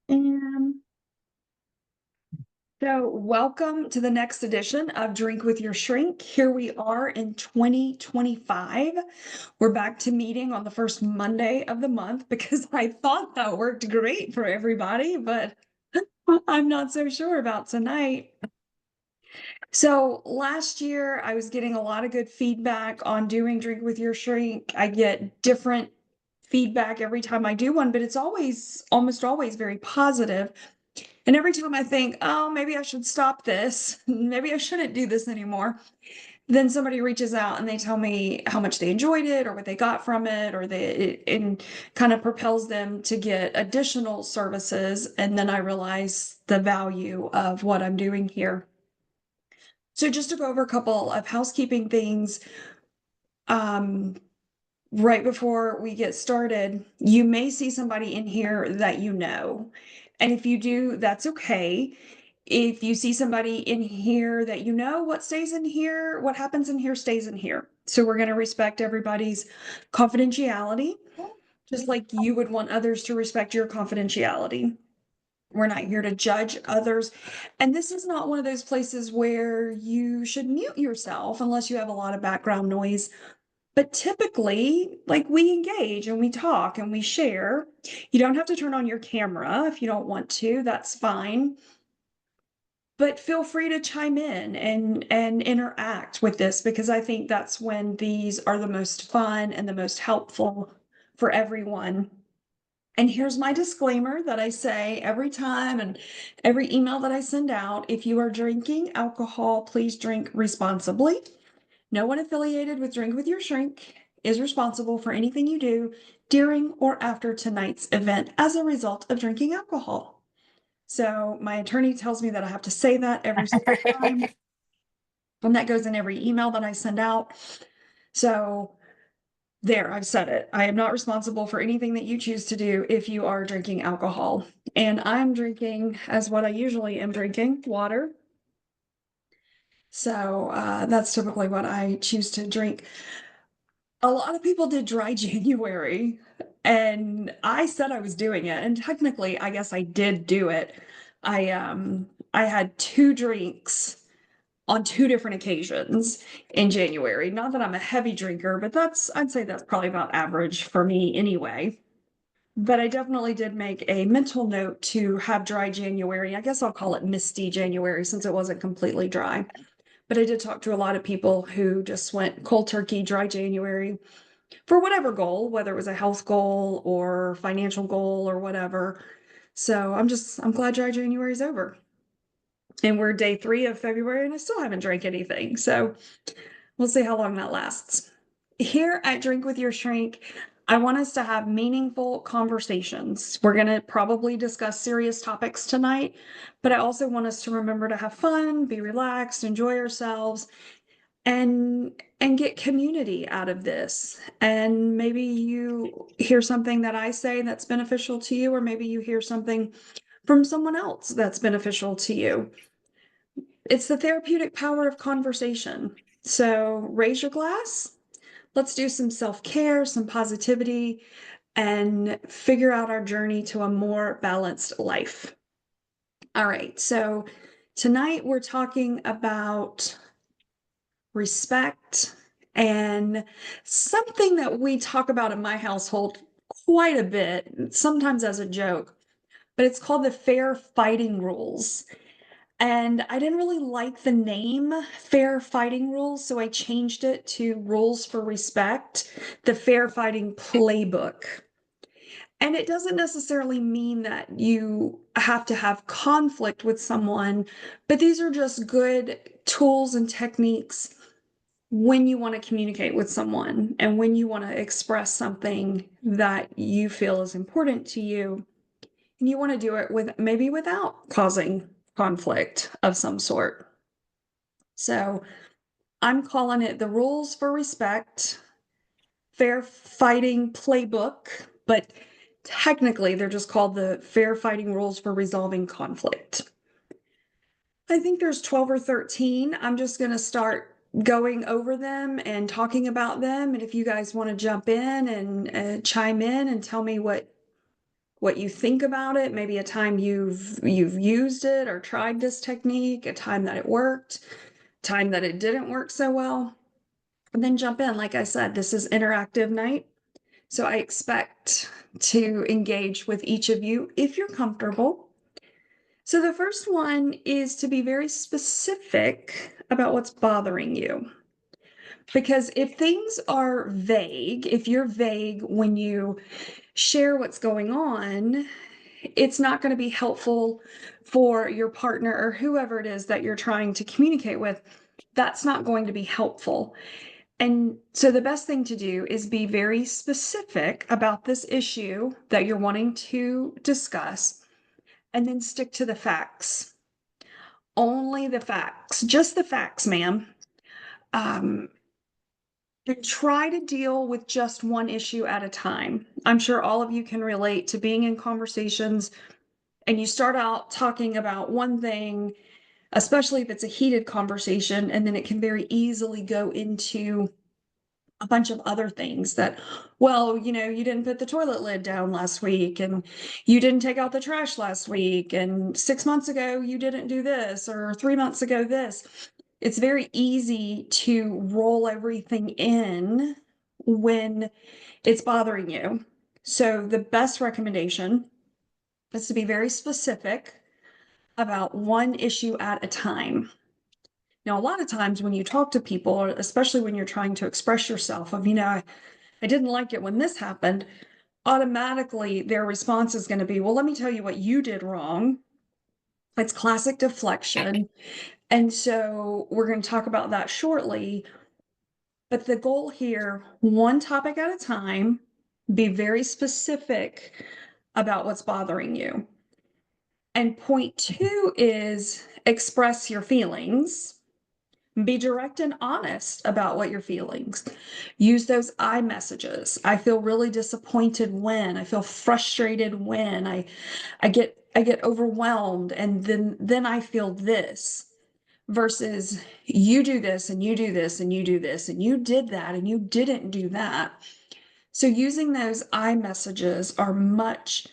And so, welcome to the next edition of Drink with Your Shrink. Here we are in 2025. We're back to meeting on the first Monday of the month because I thought that worked great for everybody, but I'm not so sure about tonight. So, last year I was getting a lot of good feedback on doing Drink with Your Shrink. I get different feedback every time I do one, but it's almost always very positive. And every time I think, oh, maybe I should stop this, maybe I shouldn't do this anymore, then somebody reaches out and they tell me how much they enjoyed it or what they got from it, or it kind of propels them to get additional services. And then I realize the value of what I'm doing here. So just to go over a couple of housekeeping things, um, right before we get started, you may see somebody in here that you know. And if you do, that's okay. If you see somebody in here that you know, what stays in here, what happens in here stays in here. So we're going to respect everybody's confidentiality, just like you would want others to respect your confidentiality. We're not here to judge others. And this is not one of those places where you should mute yourself unless you have a lot of background noise. But typically, like, we engage and we talk and we share. You don't have to turn on your camera if you don't want to, that's fine. But feel free to chime in and interact with this, because I think that's when these are the most fun and the most helpful for everyone. And here's my disclaimer that I say every time and every email that I send out. If you are drinking alcohol, please drink responsibly. No one affiliated with Drink with Your Shrink is responsible for anything you do during or after tonight's event as a result of drinking alcohol. So my attorney tells me that I have to say that every single time, and that goes in every email that I send out. So there, I've said it. I am not responsible for anything that you choose to do if you are drinking alcohol. And I'm drinking, as what I usually am drinking, water. So that's typically what I choose to drink. A lot of people did dry January, and I said I was doing it, and technically I guess I did do it. I had two drinks on two different occasions in January. Not that I'm a heavy drinker, but I'd say that's probably about average for me anyway. But I definitely did make a mental note to have dry January. I guess I'll call it misty January since it wasn't completely dry. But I did talk to a lot of people who just went cold turkey, dry January for whatever goal, whether it was a health goal or financial goal or whatever. So I'm glad dry January is over. And we're day 3 of February and I still haven't drank anything. So we'll see how long that lasts. Here at Drink with Your Shrink, I want us to have meaningful conversations. We're going to probably discuss serious topics tonight, but I also want us to remember to have fun, be relaxed, enjoy ourselves, and get community out of this. And maybe you hear something that I say that's beneficial to you, or maybe you hear something from someone else that's beneficial to you. It's the therapeutic power of conversation. So raise your glass. Let's do some self-care, some positivity, and figure out our journey to a more balanced life. All right, so tonight we're talking about respect and something that we talk about in my household quite a bit, sometimes as a joke, but it's called the fair fighting rules. And I didn't really like the name Fair Fighting Rules, so I changed it to Rules for Respect, the Fair Fighting Playbook. And it doesn't necessarily mean that you have to have conflict with someone, but these are just good tools and techniques when you want to communicate with someone and when you want to express something that you feel is important to you, and you want to do it with maybe without causing conflict of some sort. So I'm calling it the Rules for Respect Fair Fighting Playbook, but technically they're just called the Fair Fighting Rules for Resolving Conflict. I think there's 12 or 13. I'm just going to start going over them and talking about them. And if you guys want to jump in and chime in and tell me what you think about it, maybe a time you've used it or tried this technique, a time that it worked, time that it didn't work so well, and then jump in. Like I said, this is interactive night. So I expect to engage with each of you if you're comfortable. So the first one is to be very specific about what's bothering you. Because if things are vague, if you're vague when you share what's going on, it's not going to be helpful for your partner or whoever it is that you're trying to communicate with. That's not going to be helpful. And so the best thing to do is be very specific about this issue that you're wanting to discuss, and then stick to the facts. Only the facts, just the facts, ma'am. Um, and try to deal with just one issue at a time. I'm sure all of you can relate to being in conversations and you start out talking about one thing, especially if it's a heated conversation, and then it can very easily go into a bunch of other things that, well, you didn't put the toilet lid down last week, and you didn't take out the trash last week, and 6 months ago you didn't do this, or 3 months ago this. It's very easy to roll everything in when it's bothering you. So the best recommendation is to be very specific about one issue at a time. Now, a lot of times when you talk to people, especially when you're trying to express yourself of, I didn't like it when this happened, automatically their response is going to be, well, let me tell you what you did wrong. It's classic deflection. And so we're going to talk about that shortly. But the goal here, one topic at a time, be very specific about what's bothering you. And point two is express your feelings. Be direct and honest about what your feelings. Use those I messages. I feel really disappointed when, I feel frustrated when, I get overwhelmed, and then I feel this, versus you do this and you do this and you do this and you did that and you didn't do that. So using those I messages are much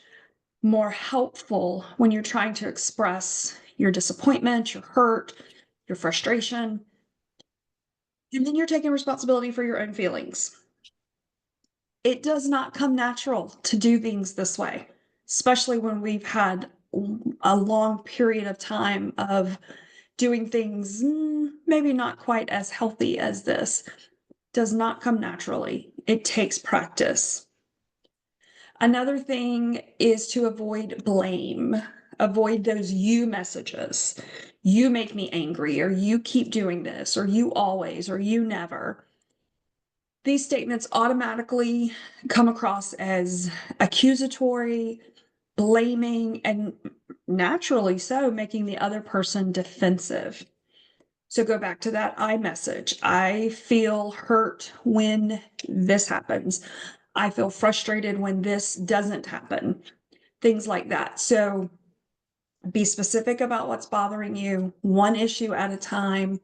more helpful when you're trying to express your disappointment, your hurt, your frustration. And then you're taking responsibility for your own feelings. It does not come natural to do things this way, especially when we've had a long period of time of doing things maybe not quite as healthy as this. Does not come naturally. It takes practice. Another thing is to avoid blame. Avoid those you messages. You make me angry, or you keep doing this, or you always, or you never. These statements automatically come across as accusatory, blaming, and naturally so, making the other person defensive. So go back to that I message. I feel hurt when this happens. I feel frustrated when this doesn't happen. Things like that. So be specific about what's bothering you, one issue at a time.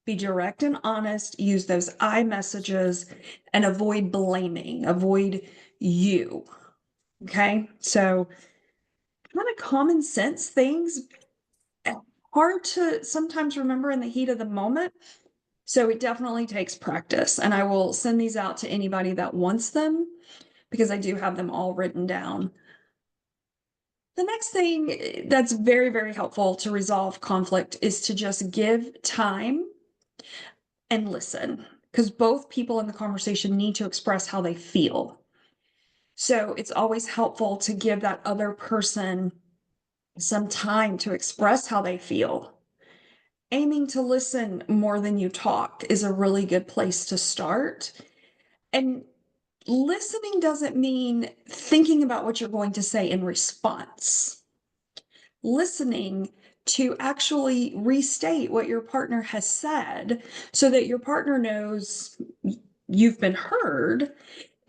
Be direct and honest. Use those I messages and avoid blaming, avoid you. Okay. So kind of common sense things, hard to sometimes remember in the heat of the moment. So it definitely takes practice. And I will send these out to anybody that wants them, because I do have them all written down. The next thing that's very, very helpful to resolve conflict is to just give time and listen, because both people in the conversation need to express how they feel. So it's always helpful to give that other person some time to express how they feel. Aiming to listen more than you talk is a really good place to start. And listening doesn't mean thinking about what you're going to say in response. Listening to actually restate what your partner has said so that your partner knows you've been heard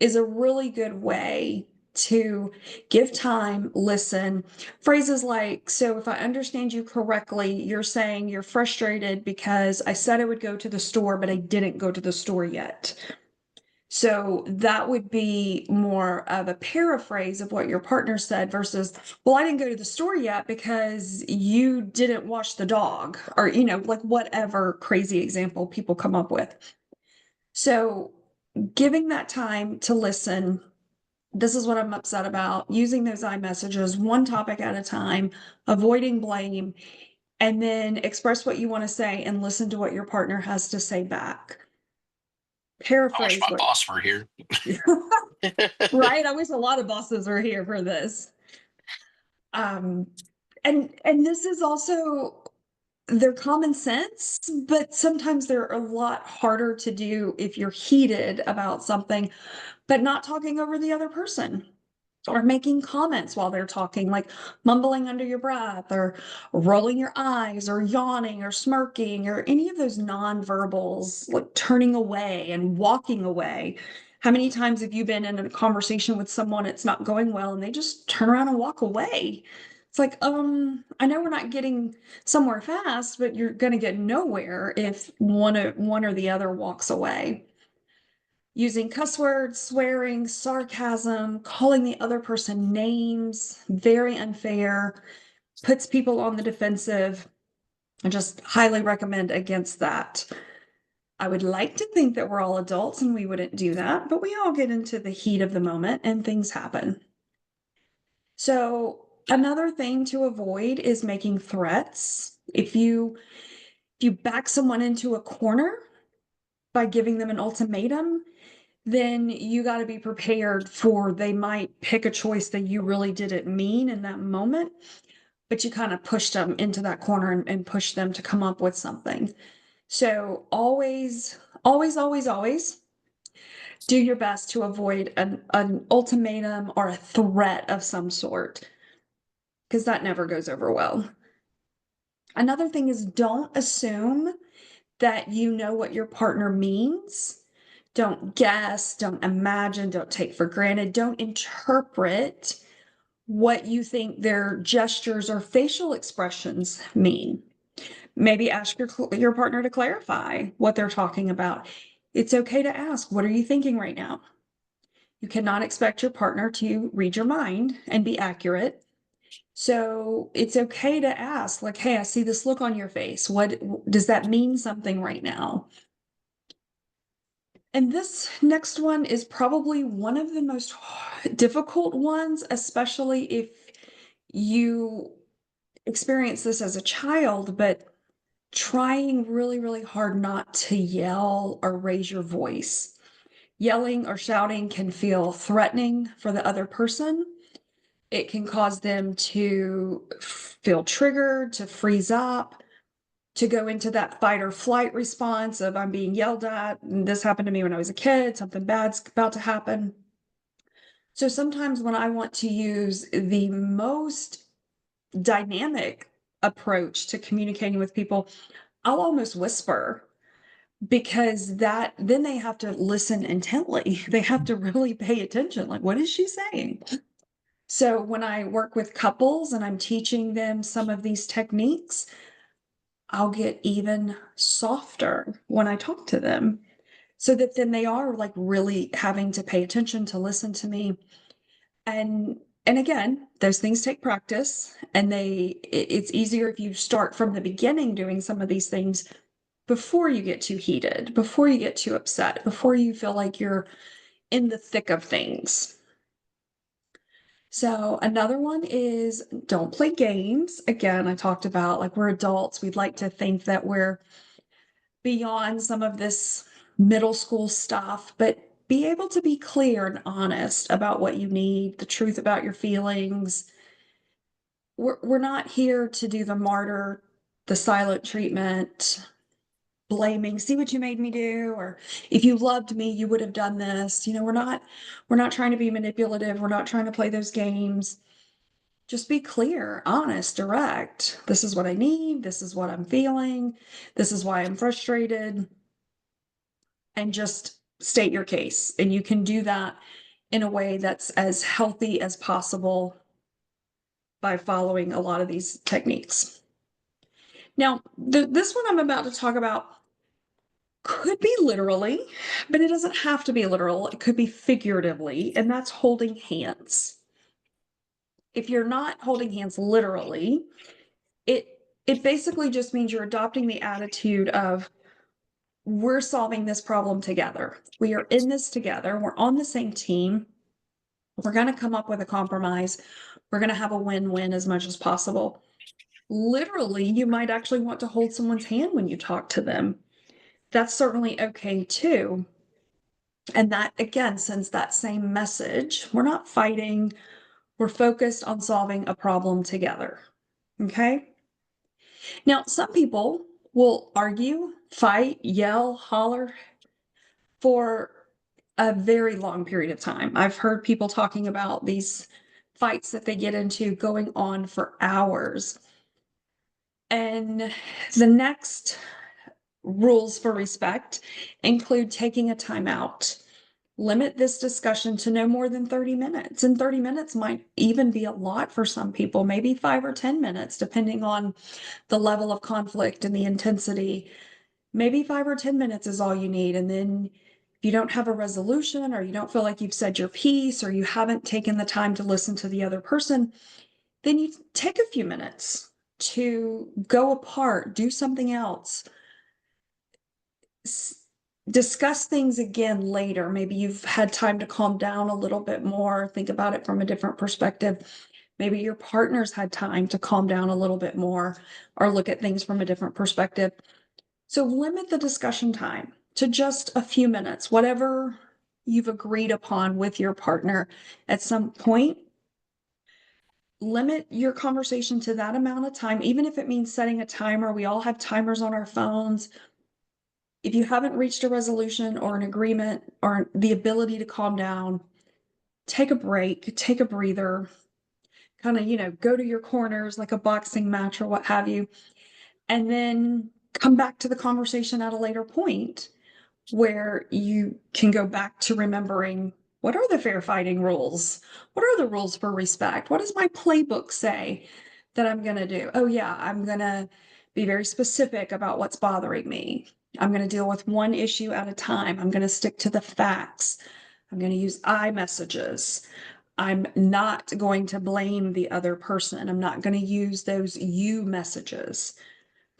is a really good way to give time, listen. Phrases like, so if I understand you correctly, you're saying you're frustrated because I said I would go to the store, but I didn't go to the store yet. So that would be more of a paraphrase of what your partner said versus, well, I didn't go to the store yet because you didn't wash the dog, or, like whatever crazy example people come up with. So giving that time to listen, this is what I'm upset about, using those iMessages, one topic at a time, avoiding blame, and then express what you want to say and listen to what your partner has to say back. I wish Paraphrase my what. boss were here. Right? I wish a lot of bosses were here for this. Um, and this is also, they're common sense, but sometimes they're a lot harder to do if you're heated about something, but not talking over the other person or making comments while they're talking, like mumbling under your breath or rolling your eyes or yawning or smirking or any of those nonverbals, like turning away and walking away. How many times have you been in a conversation with someone, it's not going well, and they just turn around and walk away? It's like, I know we're not getting somewhere fast, but you're going to get nowhere if one or the other walks away. Using cuss words, swearing, sarcasm, calling the other person names, very unfair, puts people on the defensive. I just highly recommend against that. I would like to think that we're all adults and we wouldn't do that, but we all get into the heat of the moment and things happen. So, another thing to avoid is making threats. If you back someone into a corner by giving them an ultimatum, then you got to be prepared for they might pick a choice that you really didn't mean in that moment, but you kind of pushed them into that corner and pushed them to come up with something. So always do your best to avoid an ultimatum or a threat of some sort, because that never goes over well. Another thing is, don't assume that you know what your partner means. Don't guess, don't imagine, don't take for granted, don't interpret what you think their gestures or facial expressions mean. Maybe ask your partner to clarify what they're talking about. It's okay to ask, what are you thinking right now? You cannot expect your partner to read your mind and be accurate. So it's okay to ask, like, hey, I see this look on your face. What does that mean something right now? And this next one is probably one of the most difficult ones, especially if you experience this as a child, but trying really, really hard not to yell or raise your voice. Yelling or shouting can feel threatening for the other person. It can cause them to feel triggered, to freeze up, to go into that fight or flight response of I'm being yelled at. And this happened to me when I was a kid, something bad's about to happen. So sometimes when I want to use the most dynamic approach to communicating with people, I'll almost whisper, because that then they have to listen intently. They have to really pay attention. Like, what is she saying? So when I work with couples and I'm teaching them some of these techniques, I'll get even softer when I talk to them so that then they are like really having to pay attention to listen to me. And again, those things take practice, and it's easier if you start from the beginning doing some of these things before you get too heated, before you get too upset, before you feel like you're in the thick of things. So another one is don't play games. Again, I talked about like we're adults. We'd like to think that we're beyond some of this middle school stuff, but be able to be clear and honest about what you need, the truth about your feelings. We're not here to do the martyr, the silent treatment, blaming, see what you made me do, or if you loved me, you would have done this. We're not trying to be manipulative. We're not trying to play those games. Just be clear, honest, direct. This is what I need. This is what I'm feeling. This is why I'm frustrated. And just state your case. And you can do that in a way that's as healthy as possible by following a lot of these techniques. Now, this one I'm about to talk about, Could be literally, but it doesn't have to be literal. It could be figuratively, and that's holding hands. If you're not holding hands literally, it basically just means you're adopting the attitude of we're solving this problem together. We are in this together. We're on the same team. We're going to come up with a compromise. We're going to have a win-win as much as possible. Literally, you might actually want to hold someone's hand when you talk to them. That's certainly okay too. And that again sends that same message. We're not fighting. We're focused on solving a problem together. Okay. Now, some people will argue, fight, yell, holler for a very long period of time. I've heard people talking about these fights that they get into going on for hours. And the next rules for respect include taking a timeout. Limit this discussion to no more than 30 minutes. And 30 minutes might even be a lot for some people, maybe 5 or 10 minutes, depending on the level of conflict and the intensity. Maybe 5 or 10 minutes is all you need. And then if you don't have a resolution, or you don't feel like you've said your piece, or you haven't taken the time to listen to the other person, then you take a few minutes to go apart, do something else, discuss things again later. Maybe you've had time to calm down a little bit more, think about it from a different perspective. Maybe your partner's had time to calm down a little bit more or look at things from a different perspective. So limit the discussion time to just a few minutes, whatever you've agreed upon with your partner at some point. Limit your conversation to that amount of time, even if it means setting a timer. We all have timers on our phones. If you haven't reached a resolution or an agreement or the ability to calm down, take a break, take a breather, kind of, go to your corners like a boxing match or what have you, and then come back to the conversation at a later point where you can go back to remembering, what are the fair fighting rules? What are the rules for respect? What does my playbook say that I'm going to do? Oh, yeah, I'm going to be very specific about what's bothering me. I'm going to deal with one issue at a time. I'm going to stick to the facts. I'm going to use I messages. I'm not going to blame the other person. I'm not going to use those you messages.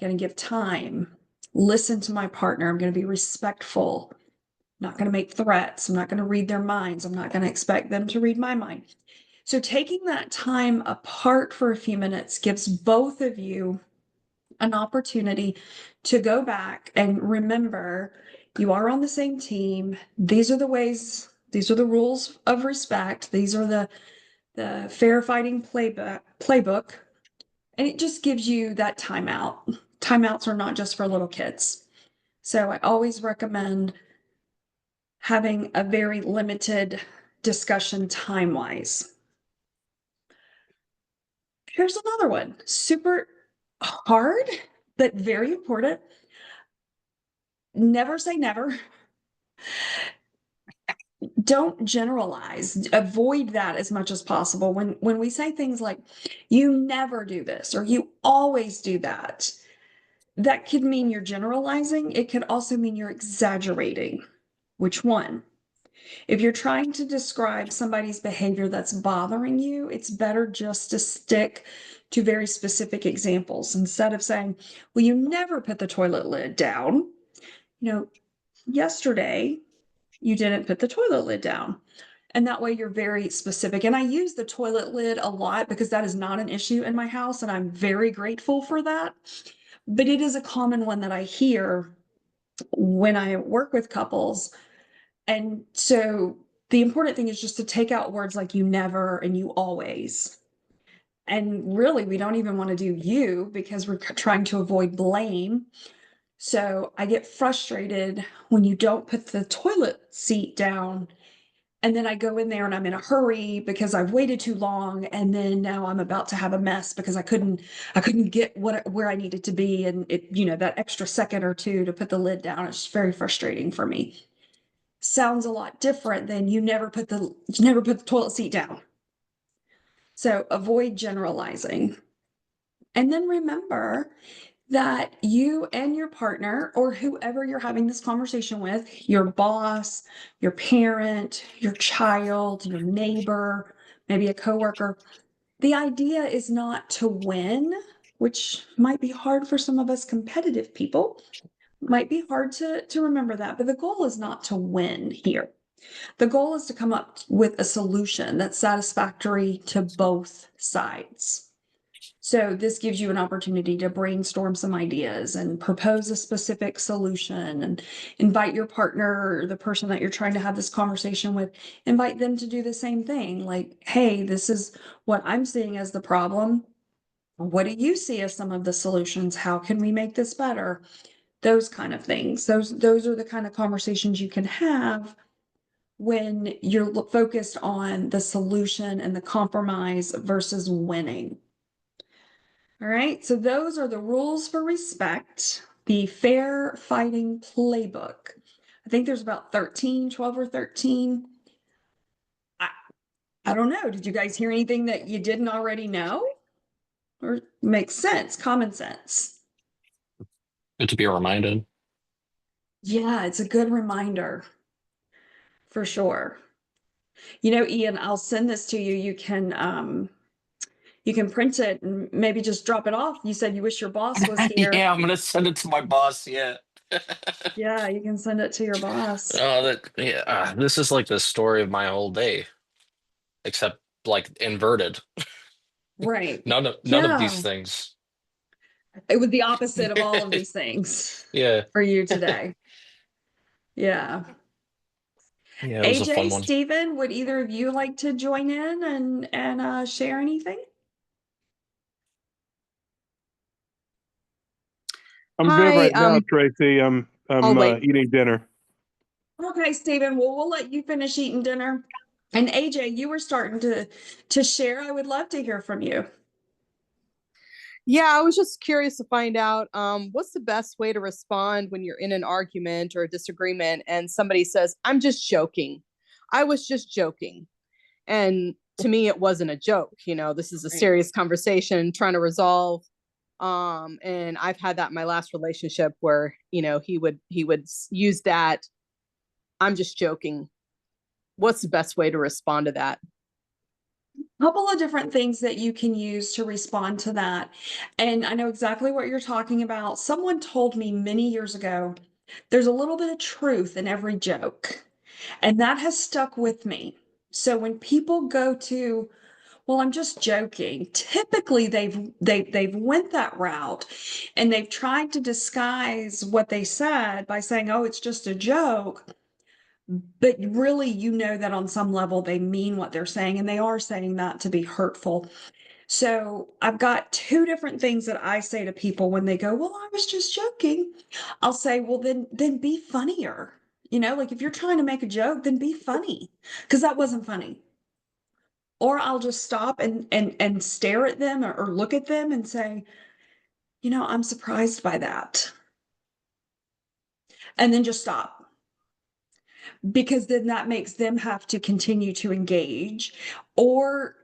I'm going to give time, listen to my partner. I'm going to be respectful. I'm not going to make threats. I'm not going to read their minds. I'm not going to expect them to read my mind. So taking that time apart for a few minutes gives both of you an opportunity to go back and remember you are on the same team. These are the ways, these are the rules of respect. These are the fair fighting playbook. And it just gives you that timeout. Timeouts are not just for little kids. So I always recommend having a very limited discussion time-wise. Here's another one, super hard, but very important. Never say never. Don't generalize. Avoid that as much as possible. When we say things like, you never do this, or you always do that, that could mean you're generalizing. It could also mean you're exaggerating. Which one? If you're trying to describe somebody's behavior that's bothering you, it's better just to stick to very specific examples instead of saying, well, you never put the toilet lid down. Yesterday you didn't put the toilet lid down. And that way you're very specific. And I use the toilet lid a lot because that is not an issue in my house. And I'm very grateful for that. But it is a common one that I hear when I work with couples. And so the important thing is just to take out words like you never and you always. And really, we don't even want to do you because we're trying to avoid blame. So I get frustrated when you don't put the toilet seat down. And then I go in there and I'm in a hurry because I've waited too long. And then now I'm about to have a mess because I couldn't get where I needed to be. And that extra second or two to put the lid down, it's very frustrating for me. Sounds a lot different than you never put the toilet seat down. So avoid generalizing. And then remember that you and your partner, or whoever you're having this conversation with, your boss, your parent, your child, your neighbor, maybe a coworker, the idea is not to win, which might be hard for some of us competitive people. Might be hard to remember that, but the goal is not to win here. The goal is to come up with a solution that's satisfactory to both sides. So this gives you an opportunity to brainstorm some ideas and propose a specific solution and invite your partner or the person that you're trying to have this conversation with, invite them to do the same thing. Like, hey, this is what I'm seeing as the problem. What do you see as some of the solutions? How can we make this better? Those kind of things. Those are the kind of conversations you can have when you're focused on the solution and the compromise versus winning. All right, so those are the rules for respect, the fair fighting playbook. I think there's about 13, 12 or 13. I, I don't know. Did you guys hear anything that you didn't already know? Or makes sense, common sense. Good to be reminded. Yeah, it's a good reminder for sure. You know, Ian, I'll send this to you. You can print it and maybe just drop it off. You said you wish your boss was here. Yeah, I'm gonna send it to my boss. Yeah. Yeah, you can send it to your boss. Oh, that yeah. This is like the story of my whole day, except like inverted. Right. None of these Yeah. things. It was the opposite of all of these things Yeah. for you today. Yeah. Yeah, it was a AJ, fun one. Steven, would either of you like to join in and share anything? I'm good Hi, right now, Tracy. I'm wait. eating dinner. Okay, Steven, well, we'll let you finish eating dinner. And AJ, you were starting to share. I would love to hear from you. Yeah, I was just curious to find out what's the best way to respond when you're in an argument or a disagreement and somebody says, I'm just joking. I was just joking. And to me, it wasn't a joke. You know, this is a Right. serious conversation trying to resolve. And I've had that in my last relationship where, you know, he would use that. I'm just joking. What's the best way to respond to that? Couple of different things that you can use to respond to that. And I know exactly what you're talking about. Someone told me many years ago, there's a little bit of truth in every joke. And that has stuck with me. So when people go to, well, I'm just joking, typically they've went that route and they've tried to disguise what they said by saying, oh, it's just a joke. But really, you know that on some level they mean what they're saying, and they are saying that to be hurtful. So I've got two different things that I say to people when they go, well, I was just joking. I'll say, well, then be funnier. You know, like if you're trying to make a joke, then be funny, because that wasn't funny. Or I'll just stop and stare at them or look at them and say, you know, I'm surprised by that. And then just stop, because then that makes them have to continue to engage. Or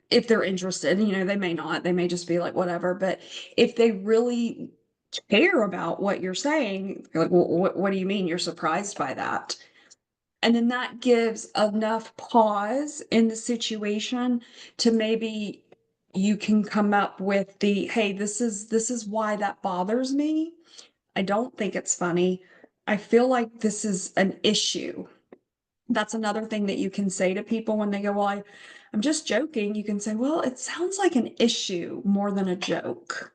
if they're interested, you know, they may not, they may just be like, whatever. But if they really care about what you're saying, like, well, what do you mean you're surprised by that? And then that gives enough pause in the situation to maybe you can come up with the, hey, this is why that bothers me. I don't think it's funny. I feel like this is an issue. That's another thing that you can say to people when they go, well, I'm just joking. You can say, well, it sounds like an issue more than a joke.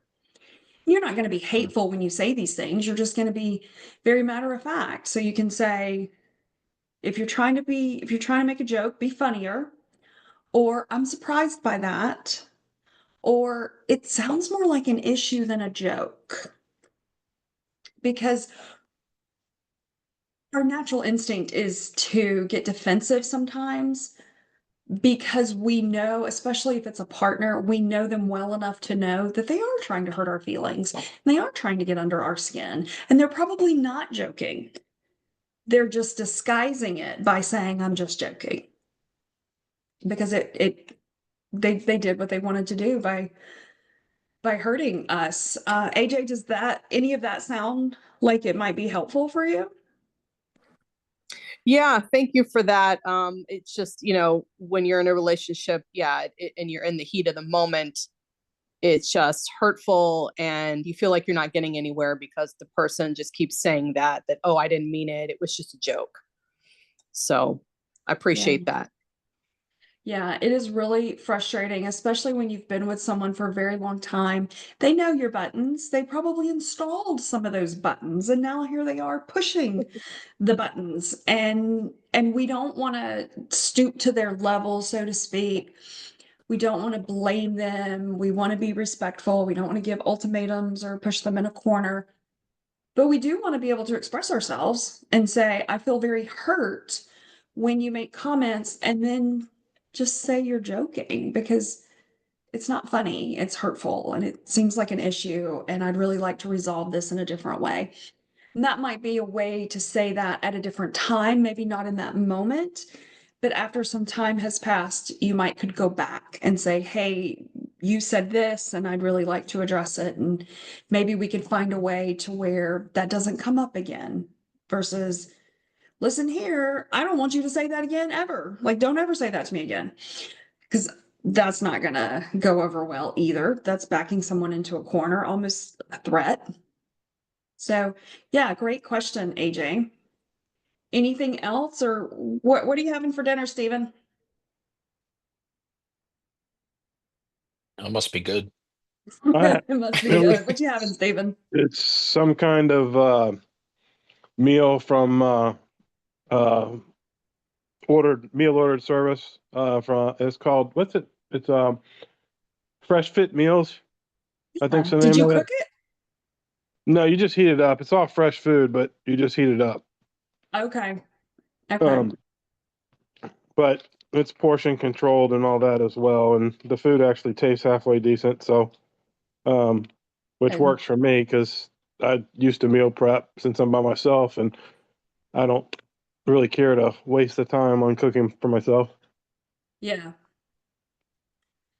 You're not going to be hateful when you say these things. You're just going to be very matter of fact. So you can say, if you're trying to make a joke, be funnier, or I'm surprised by that, or it sounds more like an issue than a joke. Because our natural instinct is to get defensive sometimes, because we know, especially if it's a partner, we know them well enough to know that they are trying to hurt our feelings. They are trying to get under our skin, and they're probably not joking. They're just disguising it by saying, I'm just joking. Because they did what they wanted to do by by hurting us. AJ, does any of that sound like it might be helpful for you? Yeah, thank you for that. It's just, when you're in a relationship, and you're in the heat of the moment, it's just hurtful and you feel like you're not getting anywhere because the person just keeps saying that, oh, I didn't mean it. It was just a joke. So I appreciate that. Yeah, it is really frustrating, especially when you've been with someone for a very long time. They know your buttons. They probably installed some of those buttons, and now here they are pushing the buttons. And we don't want to stoop to their level, so to speak. We don't want to blame them. We want to be respectful. We don't want to give ultimatums or push them in a corner. But we do want to be able to express ourselves and say, I feel very hurt when you make comments, and then just say you're joking, because it's not funny, it's hurtful, and it seems like an issue, and I'd really like to resolve this in a different way. And that might be a way to say that at a different time, maybe not in that moment, but after some time has passed, you could go back and say, hey, you said this, and I'd really like to address it. And maybe we could find a way to where that doesn't come up again, versus, listen here, I don't want you to say that again ever. Like, don't ever say that to me again. Because that's not going to go over well either. That's backing someone into a corner, almost a threat. So, yeah, great question, AJ. Anything else, or what are you having for dinner, Stephen? It must be good. It must be good. What you having, Stephen? It's some kind of meal from meal ordered service. It's called, what's it? It's Fresh Fit Meals. I think so. Did you cook it? No, you just heat it up. It's all fresh food, but you just heat it up. Okay. Okay. But it's portion controlled and all that as well, and the food actually tastes halfway decent. So, which Okay. works for me because I used to meal prep since I'm by myself, and I don't really care to waste the time on cooking for myself. Yeah.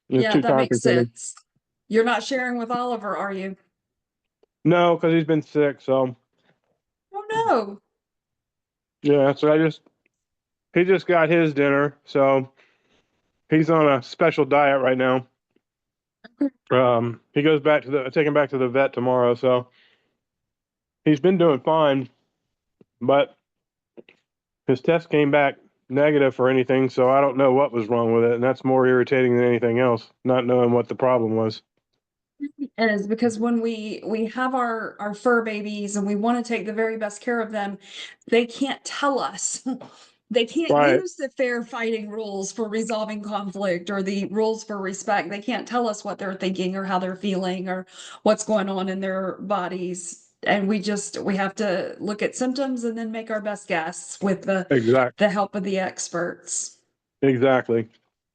It's Yeah, too that makes complicated. sense. You're not sharing with Oliver, are you? No, because he's been sick. So Oh no. yeah, so he just got his dinner, so he's on a special diet right now. He goes back to take him back to the vet tomorrow, so he's been doing fine, but his test came back negative for anything, so I don't know what was wrong with it, and that's more irritating than anything else, not knowing what the problem was. Is because when we have our fur babies and we want to take the very best care of them, they can't tell us. They can't Right. use the fair fighting rules for resolving conflict or the rules for respect. They can't tell us what they're thinking or how they're feeling or what's going on in their bodies. And we have to look at symptoms and then make our best guess with Exactly. the help of the experts. Exactly.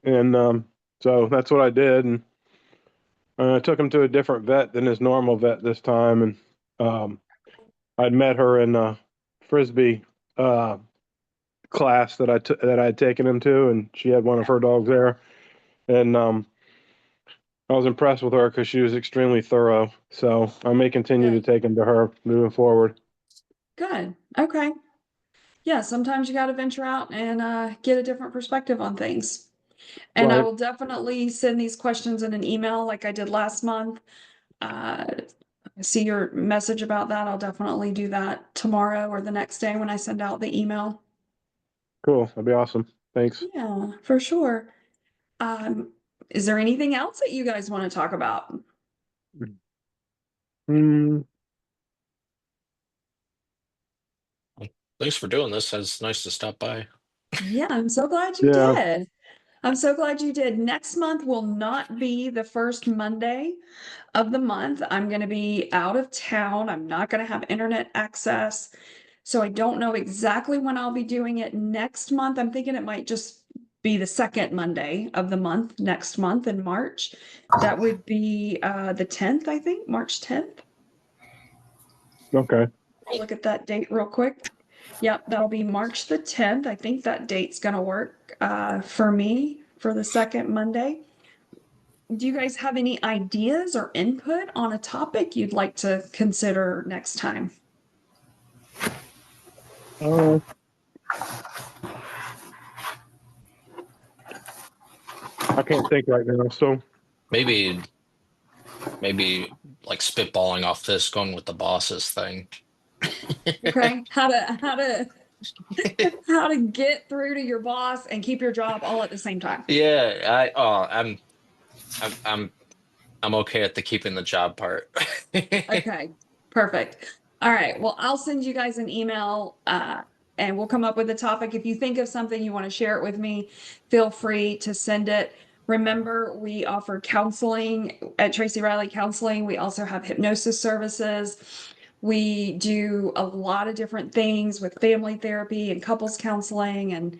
And so that's what I did, and I took him to a different vet than his normal vet this time, and I'd met her in a Frisbee class that I'd taken him to, and she had one of her dogs there, and I was impressed with her because she was extremely thorough. So I may continue to take him to her moving forward. Good. Okay. Yeah, sometimes you got to venture out and get a different perspective on things. And I Right. will definitely send these questions in an email like I did last month. I see your message about that. I'll definitely do that tomorrow or the next day when I send out the email. Cool. That'd be awesome. Thanks. Yeah, for sure. Is there anything else that you guys want to talk about? Mm, Thanks for doing this. It's nice to stop by. Yeah, I'm so glad you yeah. did. I'm so glad you did. Next month will not be the first Monday of the month. I'm going to be out of town. I'm not going to have internet access. So I don't know exactly when I'll be doing it next month. I'm thinking it might just be the second Monday of the month next month in March. That would be the 10th, I think, March 10th. Okay. I'll look at that date real quick. Yep, that'll be March the 10th. I think that date's gonna work for me for the second Monday. do you guys have any ideas or input on a topic you'd like to consider next time? Uh, I can't think right now. So Maybe like spitballing off this, going with the bosses thing. Okay, how to how to get through to your boss and keep your job all at the same time. Yeah, I'm okay at the keeping the job part. Okay, perfect. All right, well, I'll send you guys an email and we'll come up with a topic. If you think of something you want to share it with me, feel free to send it. Remember, we offer counseling at Tracy Riley Counseling. We also have hypnosis services. We do a lot of different things with family therapy and couples counseling,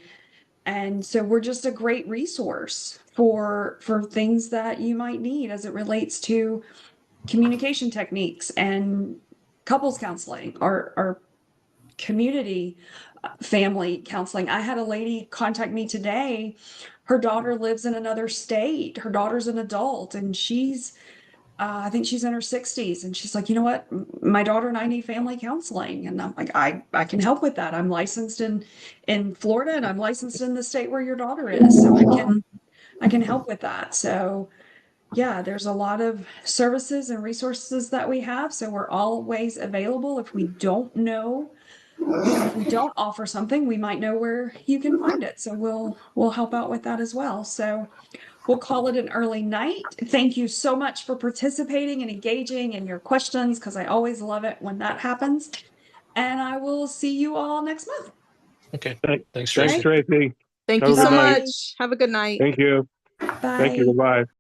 and so we're just a great resource for things that you might need as it relates to communication techniques and couples counseling or community family counseling. I had a lady contact me today. Her daughter lives in another state. Her daughter's an adult and she's I think she's in her 60s, and she's like, you know what? My daughter and I need family counseling. And I'm like, I can help with that. I'm licensed in Florida and I'm licensed in the state where your daughter is. So I can help with that. So yeah, there's a lot of services and resources that we have. So we're always available. If we don't know, if we don't offer something, we might know where you can find it. So we'll help out with that as well. So we'll call it an early night. Thank you so much for participating and engaging in your questions, because I always love it when that happens. And I will see you all next month. Okay. Thanks, Thanks, Tracy. Tracy. Thank Have you a good so night. much. Have a good night. Thank you. Bye. Thank you. Bye.